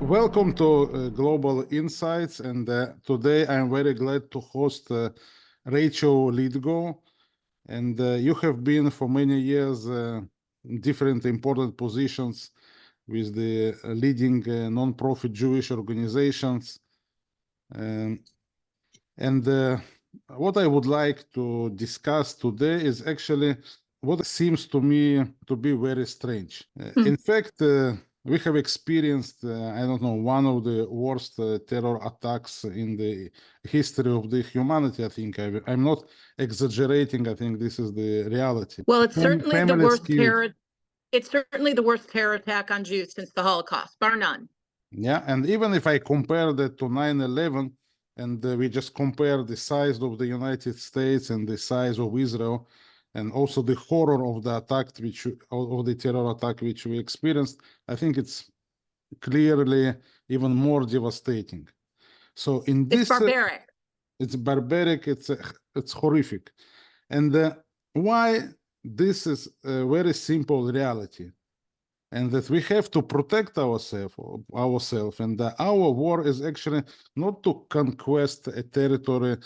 Welcome to Global Insights, and today I'm very glad to host Rachel Lithgow. And you have been for many years in different important positions with the leading non-profit Jewish organizations. What I would like to discuss today is actually what seems to me to be very strange. In fact, we have experienced, I don't know, one of the worst terror attacks in the history of the humanity, I think. I'm not exaggerating. I think this is the reality. Well, it's certainly the worst killed. terror. It's certainly the worst terror attack on Jews since the Holocaust, bar none. Yeah, and even if I compare that to 9/11, and we just compare the size of the United States and the size of Israel, and also the horror of the attack, of the terror attack which we experienced, I think it's clearly even more devastating. So in this, it's barbaric. It's barbaric. It's horrific, and why this is a very simple reality. And that we have to protect ourselves, and our war is actually not to conquest a territory,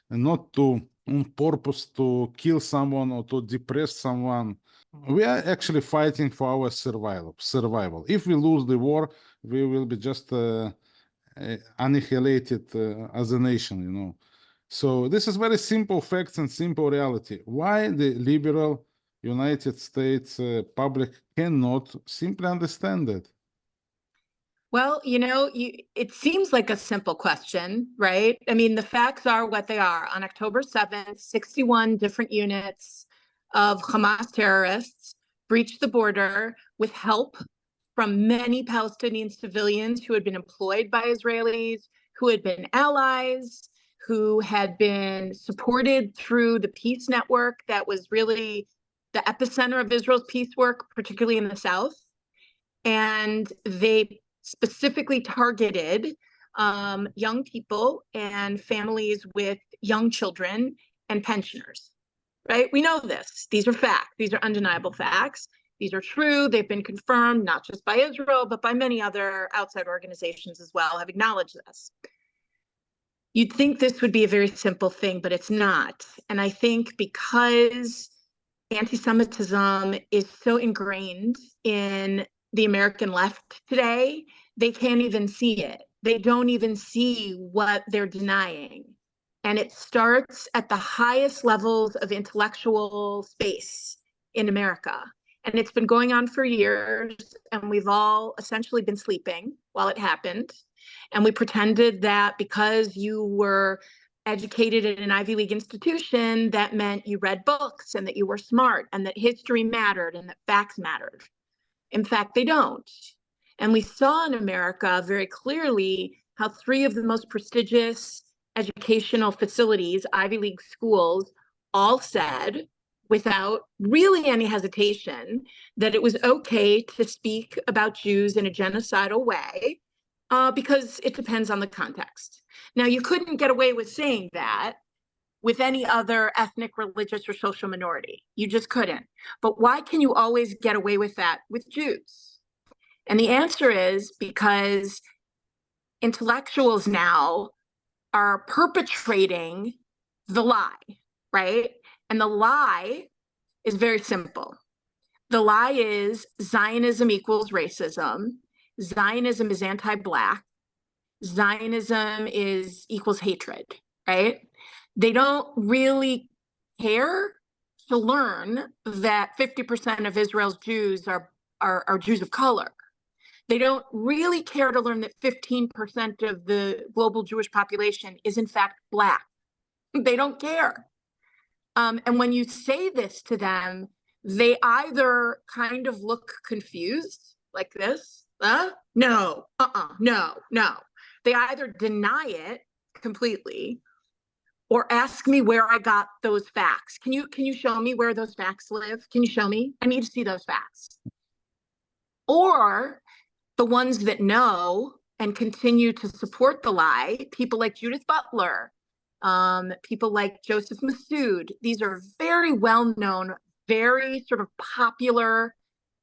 and not to on purpose to kill someone or to depress someone. We are actually fighting for our survival. If we lose the war, we will be just annihilated as a nation, So this is very simple facts and simple reality. Why the liberal United States public cannot simply understand it? Well, it seems like a simple question, right? I mean, the facts are what they are. On October 7th, 61 different units of Hamas terrorists breached the border with help from many Palestinian civilians who had been employed by Israelis, who had been allies, who had been supported through the peace network that was really the epicenter of Israel's peace work, particularly in the South. And they specifically targeted young people and families with young children and pensioners, right? We know this. These are facts. These are undeniable facts. These are true. They've been confirmed, not just by Israel, but by many other outside organizations as well, have acknowledged this. You'd think this would be a very simple thing, but it's not. And I think because anti-Semitism is so ingrained in the American left today, they can't even see it. They don't even see what they're denying. And it starts at the highest levels of intellectual space in America. And it's been going on for years, and we've all essentially been sleeping while it happened. And we pretended that because you were educated in an Ivy League institution, that meant you read books and that you were smart and that history mattered and that facts mattered. In fact, they don't. And we saw in America very clearly how 3 of the most prestigious educational facilities, Ivy League schools, all said, without really any hesitation, that it was okay to speak about Jews in a genocidal way because it depends on the context. Now, you couldn't get away with saying that with any other ethnic, religious, or social minority. You just couldn't. But why can you always get away with that with Jews? And the answer is because intellectuals now are perpetrating the lie, right? And the lie is very simple. The lie is Zionism equals racism. Zionism is anti-Black. Zionism equals hatred, right? They don't really care to learn that 50% of Israel's Jews are Jews of color. They don't really care to learn that 15% of the global Jewish population is in fact Black. They don't care. And when you say this to them, they either kind of look confused like this, no. They either deny it completely or ask me where I got those facts. Can you show me where those facts live? Can you show me? I need to see those facts. Or the ones that know and continue to support the lie, people like Judith Butler, people like Joseph Massoud. These are very well-known, very sort of popular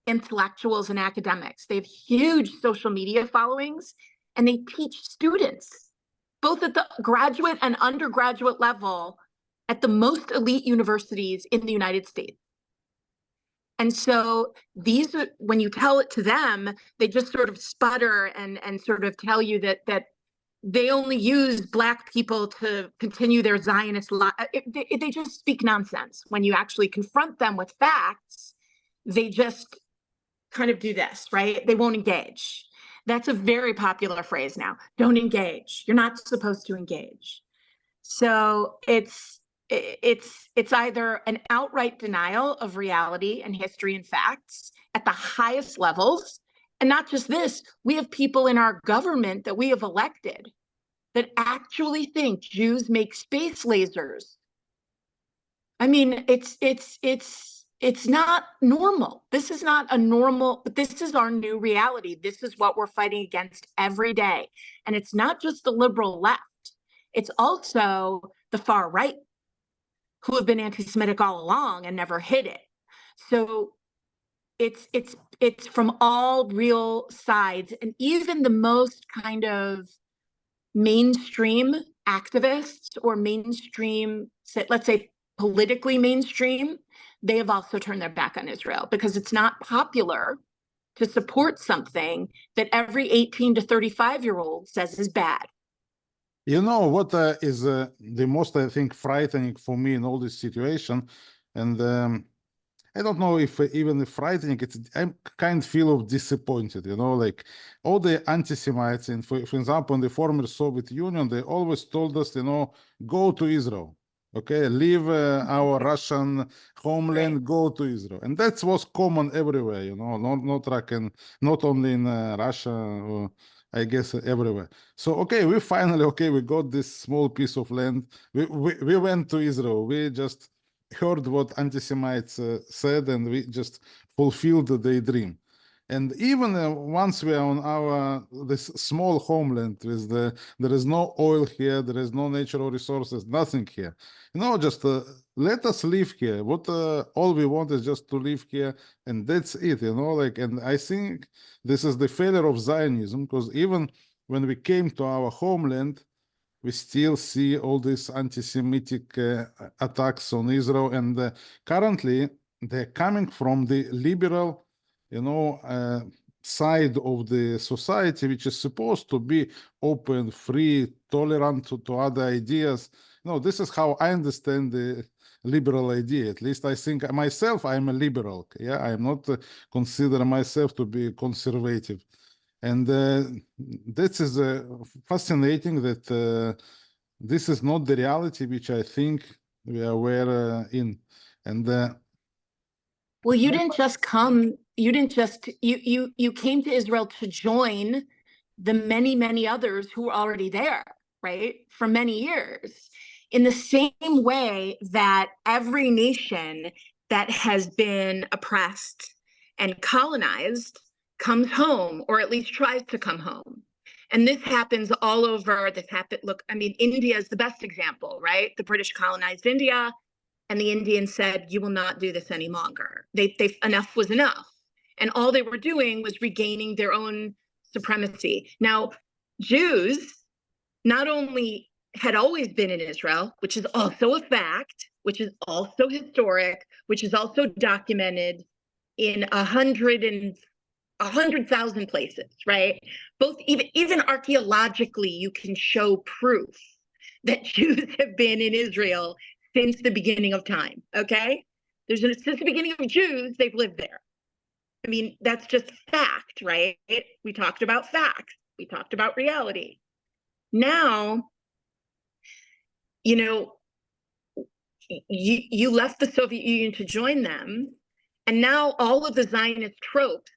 intellectuals and academics. They have huge social media followings, and they teach students, both at the graduate and undergraduate level, at the most elite universities in the United States. And so these are, when you tell it to them, they just sort of sputter and sort of tell you that they only use Black people to continue their Zionist life. They just speak nonsense. When you actually confront them with facts, they just kind of do this, right? They won't engage. That's a very popular phrase now. Don't engage. You're not supposed to engage. So it's either an outright denial of reality and history and facts at the highest levels. And not just this, we have people in our government that we have elected that actually think Jews make space lasers. I mean, it's not normal. This is not a normal, but this is our new reality. This is what we're fighting against every day. And it's not just the liberal left. It's also the far right, who have been anti-Semitic all along and never hid it. So it's from all real sides, and even the most kind of mainstream activists or mainstream, let's say politically mainstream, they have also turned their back on Israel because it's not popular to support something that every 18 to 35-year-old says is bad. You know what is the most, I think, frightening for me in all this situation, and I don't know if even frightening. I kind of feel of disappointed. You know, like all the anti-Semites, and for example, in the former Soviet Union, they always told us, you know, go to Israel. Okay, leave our Russian homeland, Right. go to Israel, and that was common everywhere. You know, not only in Russia. I guess everywhere. So okay, we got this small piece of land. We went to Israel. We just heard what anti-Semites said, and we just fulfilled their dream. And even once we are on our this small homeland, with there is no oil here, there is no natural resources, nothing here. You know, just let us live here. What all we want is just to live here, and that's it. You know, like, and I think this is the failure of Zionism, because even when we came to our homeland, we still see all these anti-Semitic attacks on Israel, and currently they're coming from the liberal, you know, side of the society, which is supposed to be open, free, tolerant to other ideas. No, this is how I understand the liberal idea. At least I think myself, I'm a liberal. Yeah, I'm not consider myself to be conservative. And this is fascinating that this is not the reality which I think we are aware in. And Well, you didn't just come, you came to Israel to join the many others who were already there, right? For many years. In the same way that every nation that has been oppressed and colonized comes home, or at least tries to come home. And this happens all over. Look, I mean, India is the best example, right? The British colonized India, and the Indians said, you will not do this any longer. They enough was enough. And all they were doing was regaining their own supremacy. Now, Jews not only had always been in Israel, which is also a fact, which is also historic, which is also documented in 100,000 places, right? Both even archaeologically, you can show proof that Jews have been in Israel since the beginning of time. Okay, since the beginning of Jews, they've lived there. I mean, that's just fact, right? We talked about facts. We talked about reality. Now, you know, you left the Soviet Union to join them, and now all of the Zionist tropes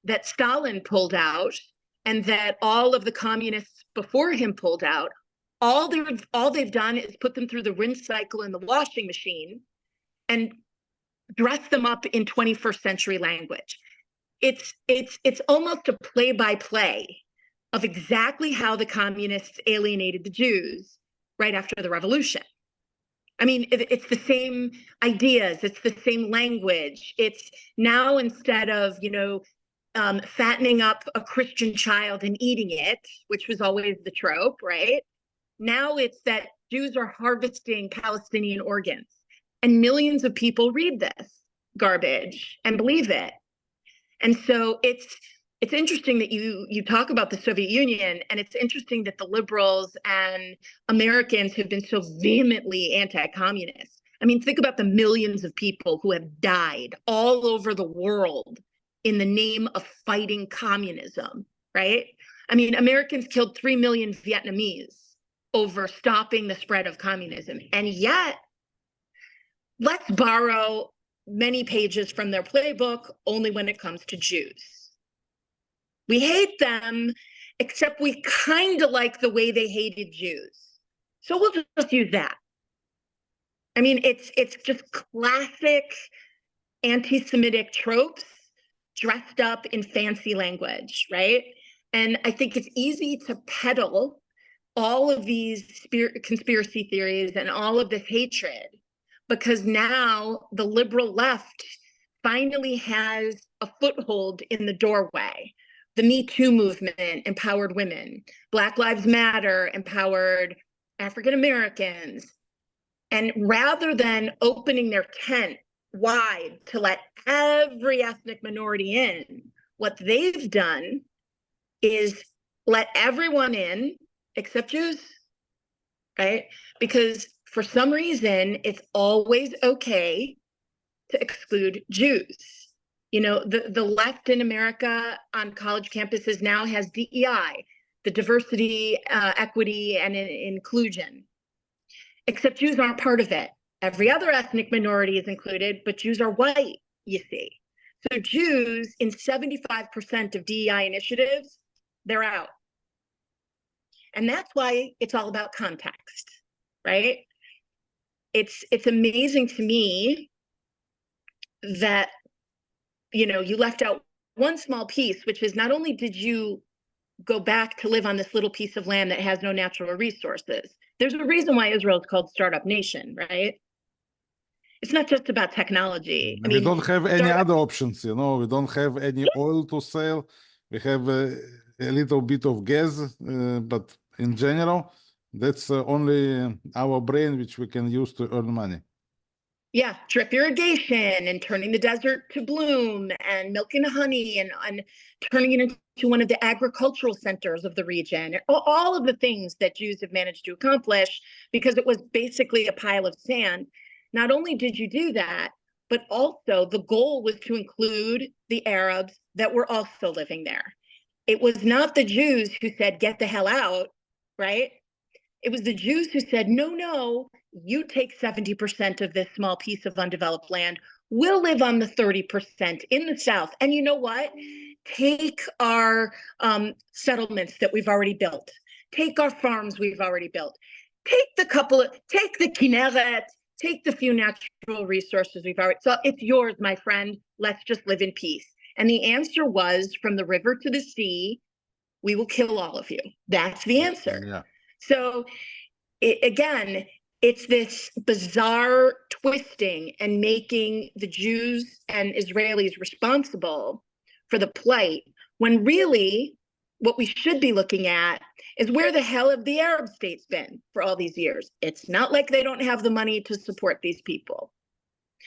that Stalin pulled out and that all of the communists before him pulled out, all they've done is put them through the rinse cycle in the washing machine and dress them up in 21st century language. It's almost a play-by-play of exactly how the communists alienated the Jews right after the revolution. I mean, it's the same ideas, it's the same language. It's now, instead of, you know, fattening up a Christian child and eating it, which was always the trope, right? Now it's that Jews are harvesting Palestinian organs. And millions of people read this garbage and believe it. And so it's interesting that you talk about the Soviet Union, and it's interesting that the liberals and Americans have been so vehemently anti-communist. I mean, think about the millions of people who have died all over the world in the name of fighting communism, right? I mean, Americans killed 3 million Vietnamese over stopping the spread of communism. And yet, let's borrow many pages from their playbook only when it comes to Jews. We hate them, except we kind of like the way they hated Jews. So we'll just use that. I mean, it's just classic anti-Semitic tropes dressed up in fancy language, right? And I think it's easy to peddle all of these conspiracy theories and all of this hatred, because now the liberal left finally has a foothold in the doorway. The Me Too movement empowered women. Black Lives Matter empowered African Americans. And rather than opening their tent wide to let every ethnic minority in, what they've done is let everyone in except Jews, right? Because for some reason, it's always okay to exclude Jews. You know, the left in America on college campuses now has DEI, the diversity, equity, and inclusion. Except Jews aren't part of it. Every other ethnic minority is included, but Jews are white, you see. So Jews in 75% of DEI initiatives, they're out. And that's why it's all about context, right? It's amazing to me that, you know, you left out one small piece, which is not only did you go back to live on this little piece of land that has no natural resources. There's a reason why Israel is called Startup Nation, right? It's not just about technology. I mean, we don't have any other options, you know. We don't have any oil to sell. We have a little bit of gas, but in general, that's only our brain which we can use to earn money. Yeah, drip irrigation and turning the desert to bloom and milk and honey and turning it into one of the agricultural centers of the region. All of the things that Jews have managed to accomplish because it was basically a pile of sand. Not only did you do that, but also the goal was to include the Arabs that were also living there. It was not the Jews who said, get the hell out, right? It was the Jews who said, no, you take 70% of this small piece of undeveloped land. We'll live on the 30% in the South. And you know what? Take our settlements that we've already built. Take our farms we've already built. Take the Kinneret, take the few natural resources we've already, so it's yours, my friend. Let's just live in peace. And the answer was, from the river to the sea, we will kill all of you. That's the answer. Yeah. So again, it's this bizarre twisting and making the Jews and Israelis responsible for the plight, when really what we should be looking at is where the hell have the Arab states been for all these years? It's not like they don't have the money to support these people.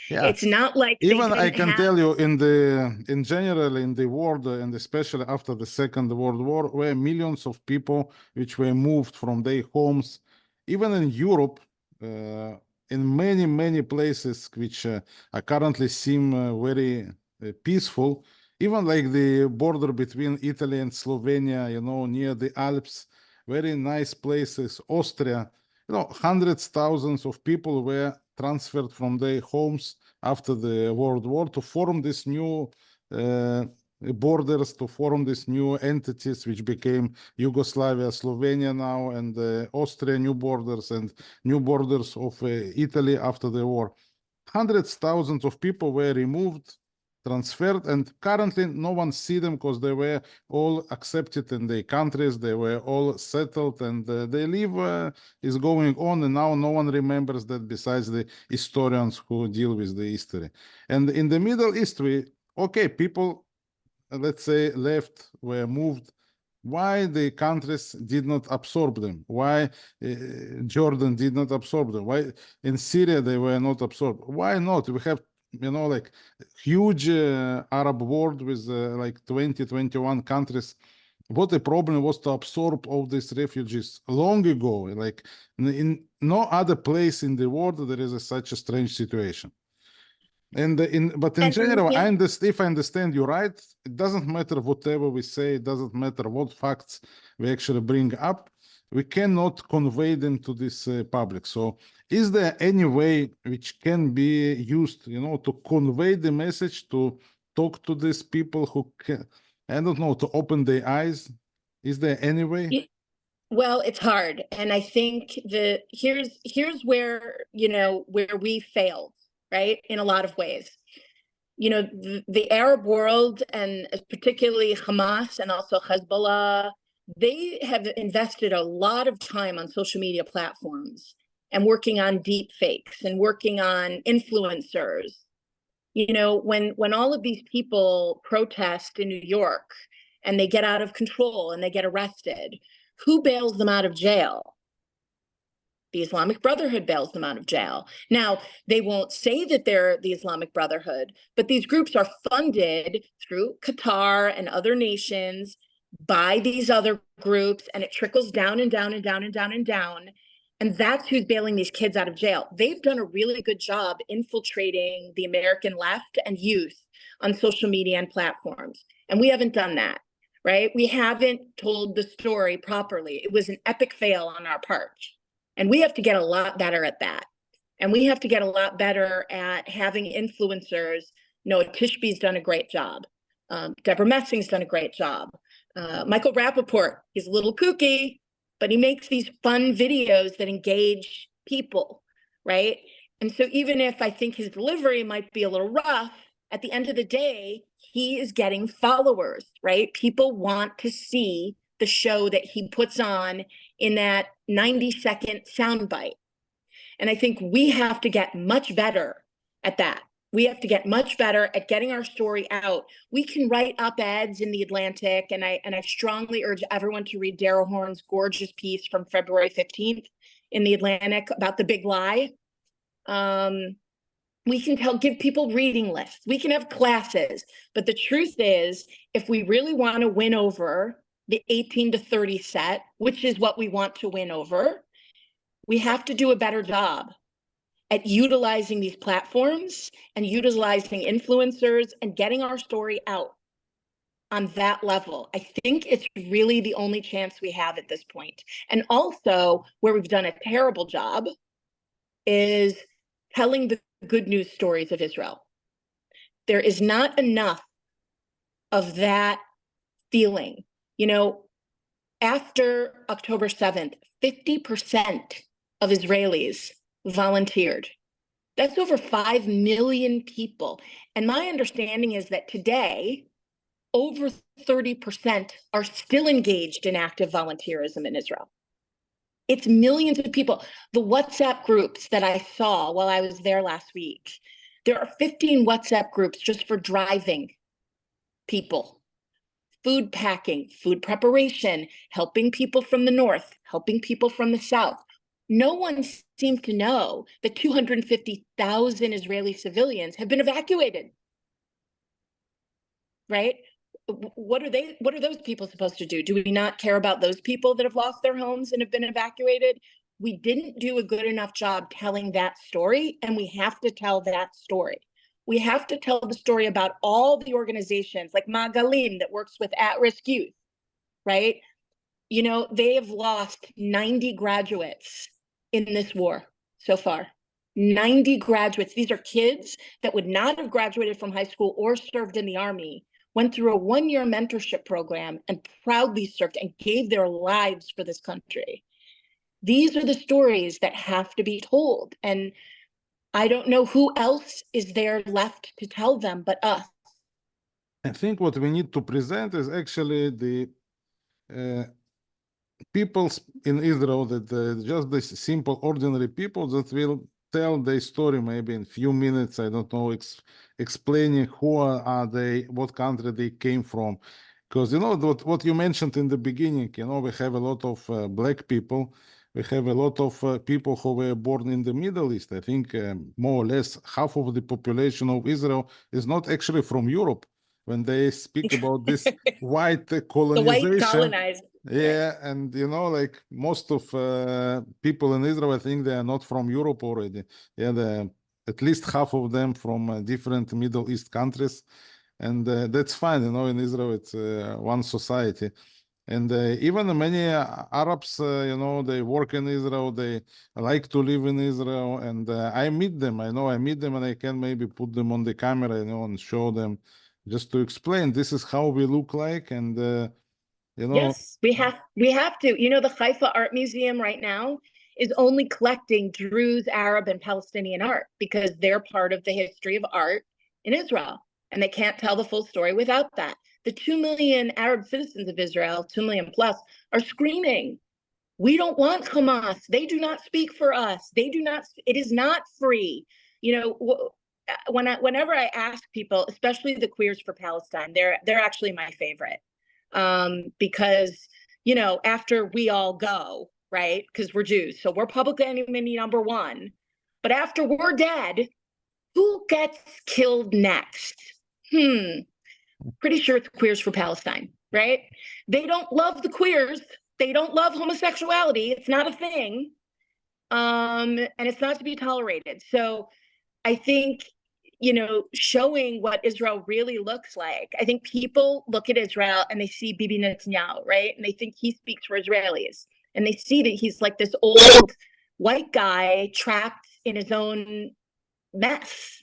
Yeah. It's not like even I can tell you in general in the world, and especially after the Second World War, where millions of people which were moved from their homes, even in Europe, in many places which currently seem very peaceful, even like the border between Italy and Slovenia, you know, near the Alps, very nice places, Austria, you know, hundreds, thousands of people were transferred from their homes after the World War to form this new borders, to form these new entities which became Yugoslavia, Slovenia now, and Austria, new borders, and new borders of Italy after the war. Hundreds, thousands of people were removed, transferred, and currently no one see them because they were all accepted in their countries, they were all settled, and their life is going on, and now no one remembers that besides the historians who deal with the history. And in the Middle East, okay, people let's say, left, were moved, why the countries did not absorb them? Why Jordan did not absorb them? Why in Syria they were not absorbed? Why not? We have, like huge Arab world with like 20, 21 countries. What a problem was to absorb all these refugees long ago. Like in no other place in the world there is such a strange situation. But in general, yeah. if I understand you right, it doesn't matter whatever we say, it doesn't matter what facts we actually bring up, we cannot convey them to this public. So is there any way which can be used, to convey the message, to talk to these people who can, I don't know, to open their eyes? Is there any way? Well, it's hard. And I think here's where, where we failed, right? In a lot of ways. The Arab world, and particularly Hamas and also Hezbollah, they have invested a lot of time on social media platforms and working on deep fakes and working on influencers. When all of these people protest in New York and they get out of control and they get arrested, who bails them out of jail? The Islamic Brotherhood bails them out of jail. Now, they won't say that they're the Islamic Brotherhood, but these groups are funded through Qatar and other nations by these other groups, and it trickles down and down and down and down and down. And that's who's bailing these kids out of jail. They've done a really good job infiltrating the American left and youth on social media and platforms. And we haven't done that, right? We haven't told the story properly. It was an epic fail on our part. And we have to get a lot better at that. And we have to get a lot better at having influencers. Noah Tishby's done a great job. Deborah Messing's done a great job. Michael Rappaport, he's a little kooky, but he makes these fun videos that engage people, right? And so even if I think his delivery might be a little rough, at the end of the day, he is getting followers, right? People want to see the show that he puts on in that 90-second soundbite. And I think we have to get much better at that. We have to get much better at getting our story out. We can write op-eds in The Atlantic, and I strongly urge everyone to read Daryl Horn's gorgeous piece from February 15th in The Atlantic about the big lie. We can give people reading lists. We can have classes. But the truth is, if we really want to win over the 18 to 30 set, which is what we want to win over, we have to do a better job at utilizing these platforms and utilizing influencers and getting our story out on that level. I think it's really the only chance we have at this point. And also, where we've done a terrible job is telling the good news stories of Israel. There is not enough of that feeling. After October 7th, 50% of Israelis volunteered. That's over 5 million people. And my understanding is that today, over 30% are still engaged in active volunteerism in Israel. It's millions of people. The WhatsApp groups that I saw while I was there last week, there are 15 WhatsApp groups just for driving people. Food packing, food preparation, helping people from the north, helping people from the south. No one seems to know that 250,000 Israeli civilians have been evacuated. Right? What are those people supposed to do? Do we not care about those people that have lost their homes and have been evacuated? We didn't do a good enough job telling that story, and we have to tell that story. We have to tell the story about all the organizations like Magalim that works with at-risk youth, right? They have lost 90 graduates in this war so far. 90 graduates. These are kids that would not have graduated from high school or served in the army, went through a 1-year mentorship program and proudly served and gave their lives for this country. These are the stories that have to be told. And I don't know who else is there left to tell them but us. I think what we need to present is actually the people in Israel, that just the simple, ordinary people that will tell their story maybe in few minutes, I don't know, explaining who are they, what country they came from. Because, you know, what you mentioned in the beginning, you know, we have a lot of black people. We have a lot of people who were born in the Middle East. I think more or less half of the population of Israel is not actually from Europe. When they speak about this white The white colonization, colonized. yeah, and you know, like most of people in Israel, I think they are not from Europe already. Yeah, at least half of them from different Middle East countries, and that's fine. You know, in Israel, it's one society. And even many Arabs, you know, they work in Israel, they like to live in Israel, and I meet them. I know I meet them, and I can maybe put them on the camera, you know, and show them just to explain this is how we look like, and you know, Yes, we have to. You know, the Haifa Art Museum right now is only collecting Druze, Arab, and Palestinian art because they're part of the history of art in Israel. And they can't tell the full story without that. The 2 million Arab citizens of Israel, 2 million plus, are screaming, we don't want Hamas. They do not speak for us. They do not, it is not free. You know, whenever I ask people, especially the Queers for Palestine, they're actually my favorite. Because, you know, after we all go, right? Because we're Jews, so we're public enemy number one. But after we're dead, who gets killed next? Pretty sure it's Queers for Palestine, right? They don't love the queers. They don't love homosexuality. It's not a thing. And it's not to be tolerated. So I think, you know, showing what Israel really looks like. I think people look at Israel and they see Bibi Netanyahu, right? And they think he speaks for Israelis. And they see that he's like this old white guy trapped in his own mess.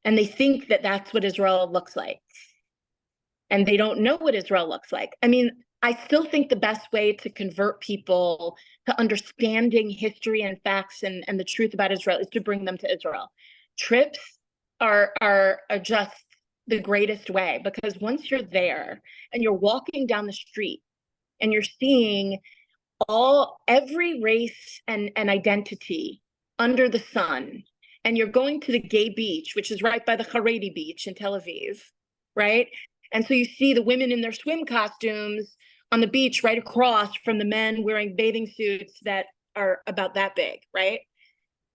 And they think that that's what Israel looks like. And they don't know what Israel looks like. I mean, I still think the best way to convert people to understanding history and facts and the truth about Israel is to bring them to Israel. Trips are just the greatest way, because once you're there and you're walking down the street and you're seeing every race and identity under the sun, and you're going to the gay beach, which is right by the Haredi beach in Tel Aviv, right? And so you see the women in their swim costumes on the beach right across from the men wearing bathing suits that are about that big, right?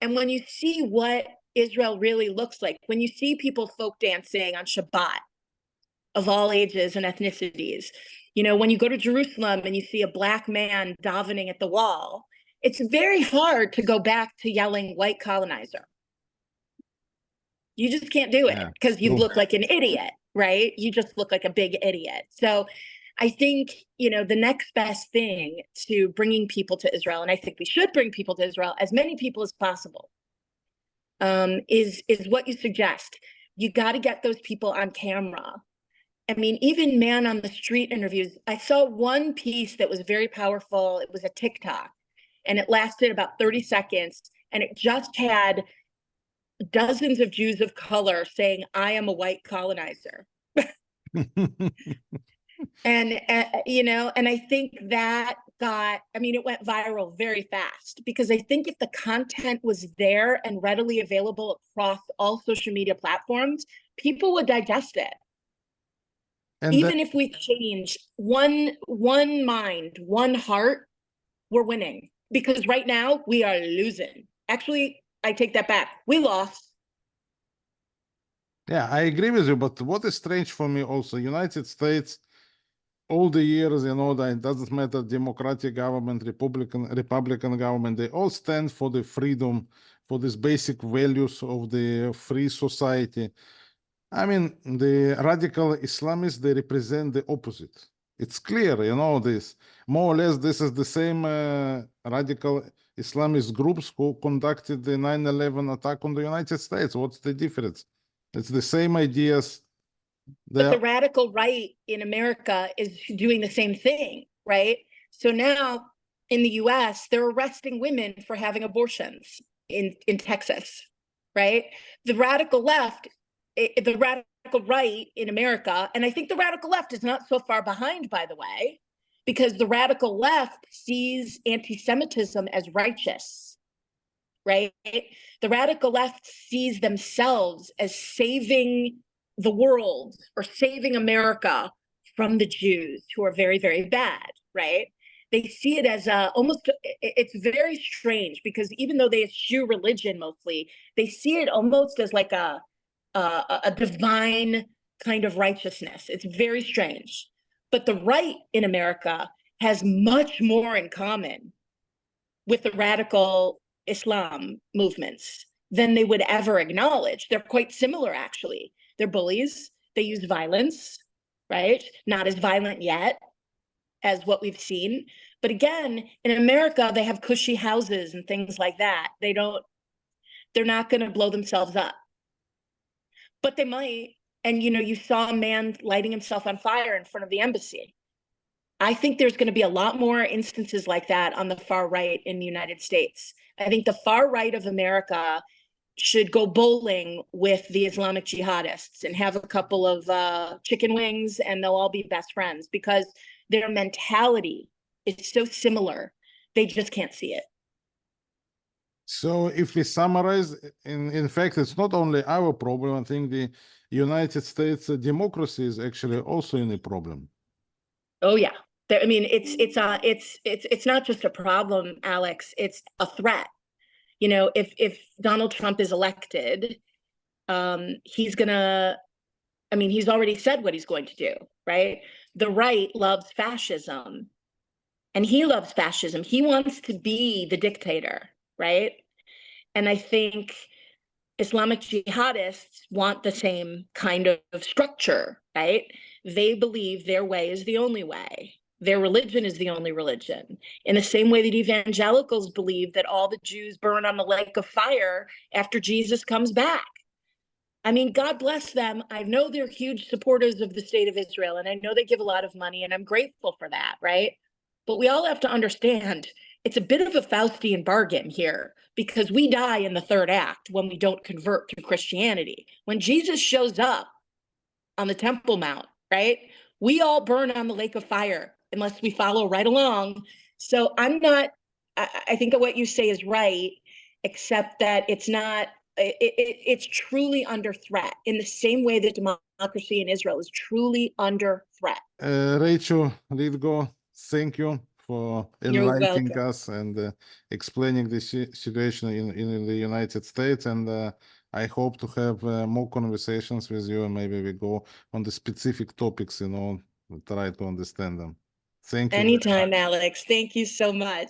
And when you see what Israel really looks like, when you see people folk dancing on Shabbat of all ages and ethnicities, you know, when you go to Jerusalem and you see a Black man davening at the wall, it's very hard to go back to yelling white colonizer. You just can't do it because you look like an idiot, right? You just look like a big idiot. So I think, you know, the next best thing to bringing people to Israel, and I think we should bring people to Israel, as many people as possible, is what you suggest. You got to get those people on camera. I mean, even man on the street interviews. I saw one piece that was very powerful. It was a TikTok, and it lasted about 30 seconds, and it just had dozens of Jews of color saying, I am a white colonizer. And, you know, and I think that it went viral very fast, because I think if the content was there and readily available across all social media platforms, people would digest it. And even if we change one mind, one heart, we're winning, because right now we are losing. Actually, I take that back. We lost. Yeah, I agree with you. But what is strange for me also, United States, all the years, you know, that it doesn't matter, Democratic government, Republican government, they all stand for the freedom, for these basic values of the free society. I mean, the radical Islamists, they represent the opposite. It's clear, you know, this. More or less, this is the same radical Islamist groups who conducted the 9/11 attack on the United States. What's the difference? It's the same ideas. But the radical right in America is doing the same thing, right? So now in the US, they're arresting women for having abortions in Texas, right? The radical left, the radical right in America, and I think the radical left is not so far behind, by the way, because the radical left sees anti-Semitism as righteous. right? The radical left sees themselves as saving the world or saving America from the Jews, who are very, very bad, right? They see it as almost, it's very strange, because even though they eschew religion mostly, they see it almost as like a divine kind of righteousness. It's very strange. But the right in America has much more in common with the radical Islam movements than they would ever acknowledge. They're quite similar, actually. They're bullies. They use violence, right? Not as violent yet as what we've seen. But again, in America, they have cushy houses and things like that. They're not going to blow themselves up. But they might. And, you saw a man lighting himself on fire in front of the embassy. I think there's going to be a lot more instances like that on the far right in the United States. I think the far right of America should go bowling with the Islamic jihadists and have a couple of chicken wings, and they'll all be best friends, because their mentality is so similar. They just can't see it. So if we summarize, in fact, it's not only our problem. I think the United States democracy is actually also in a problem. Oh yeah. I mean, it's not just a problem, Alex. It's a threat. If Donald Trump is elected, he's already said what he's going to do, right? The right loves fascism, and he loves fascism. He wants to be the dictator, right? And I think Islamic jihadists want the same kind of structure, right? They believe their way is the only way. Their religion is the only religion. In the same way that evangelicals believe that all the Jews burn on the lake of fire after Jesus comes back. I mean, God bless them. I know they're huge supporters of the state of Israel, and I know they give a lot of money, and I'm grateful for that, right? But we all have to understand it's a bit of a Faustian bargain here, because we die in the third act when we don't convert to Christianity. When Jesus shows up on the Temple Mount, right, we all burn on the lake of fire unless we follow right along. So I think that what you say is right, except that it's not, it's truly under threat, in the same way that democracy in Israel is truly under threat. Rachel Lithgow, thank you for enlightening us and explaining the situation in the United States. And I hope to have more conversations with you, and maybe we go on the specific topics, try to understand them. Thank you. Anytime, Alex. Thank you so much.